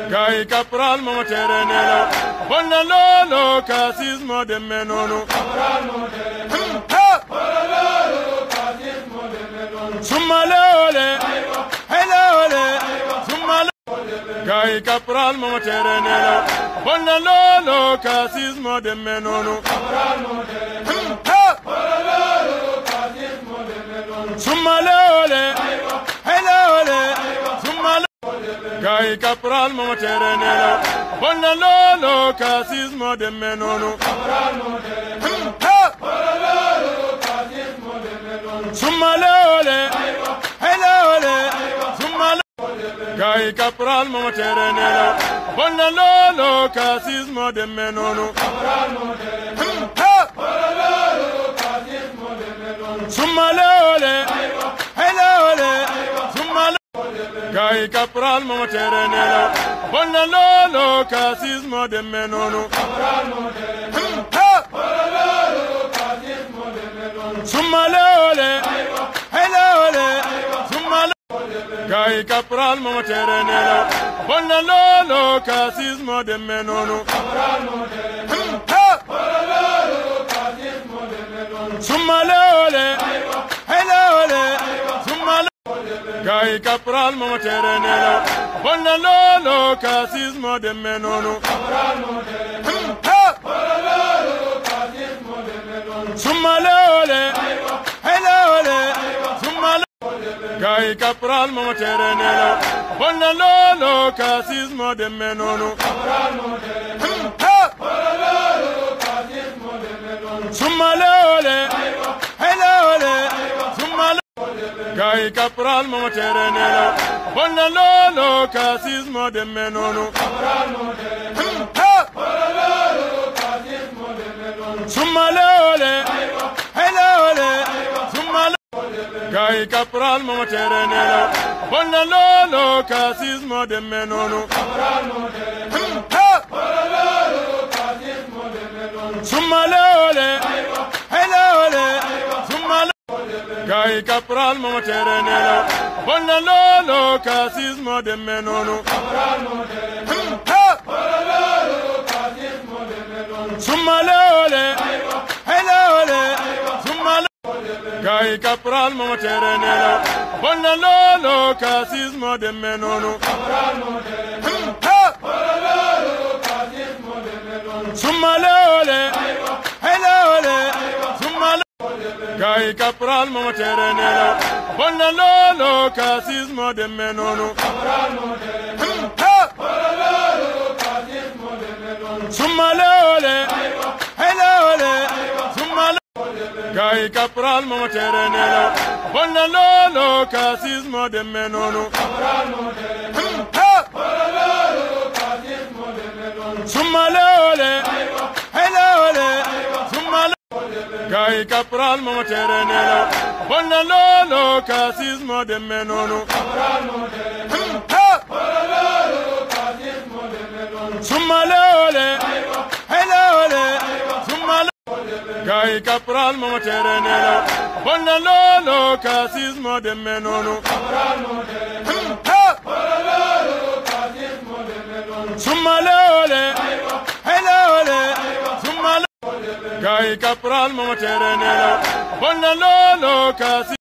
Gai Capral Moterenela, Bonalolo, Casismo de Menono, Sumalole, Hello, Sumale, Gai Capral Moterenela, Bonalolo, Casismo de Menono, Sumalole, Hello, Sumale. Gai Capral Moterenela, Bonalolo, Casismo de Menono, Sumalole, Hello, Sumale. Gai Capral Moterenela, Bonalolo, Casismo de Menono, Sumalole, Hello, Sumale. Gai Capral Moterenela, Bonalolo, Casismo de Menono, Sumalole, Hello, Sumale. Gai Capral Moterenela, Bonalolo, Casismo de Menono, Sumalole, Hello, Sumale. Gai Capral Moterenela, Bonalolo, Casismo de Menono, Sumalole, Hello, Sumale. Gai Capral Moterenela, Bonalolo, Casismo de Menono, Sumalole, Hello, Sumale. Gai Capral Moterenela, Bonalolo, Casismo de Menono, Sumalole, Hello, Sumale. Gai Capral Moterenela, Bonalolo, Casismo de Menono, Sumalole, Hello, Sumale. Gai Capral Moterenela, Bonalolo, Casismo de Menono, Sumalole, Hello, Sumale. Gai Capral Moterenela, Bonalolo, Casismo de Menono, Sumalole, Hello, Sumale. Gai Capral Moterenela, Bonalolo, Casismo de Menono, Sumalole, Hello, Sumale. Gai Capral Moterenela, Bonalolo, Casismo de Menono, Sumalole, Hello, Sumale. Gai Capral Moterenela, Bonalolo, Casismo de Menono, Sumalole, Hello, Sumale. Gai Capral Moterenela, Bonalolo, Casismo de Menono, Sumalole, Hello, Sumale. Gai Capral Moterenela, Bonalolo, Casismo.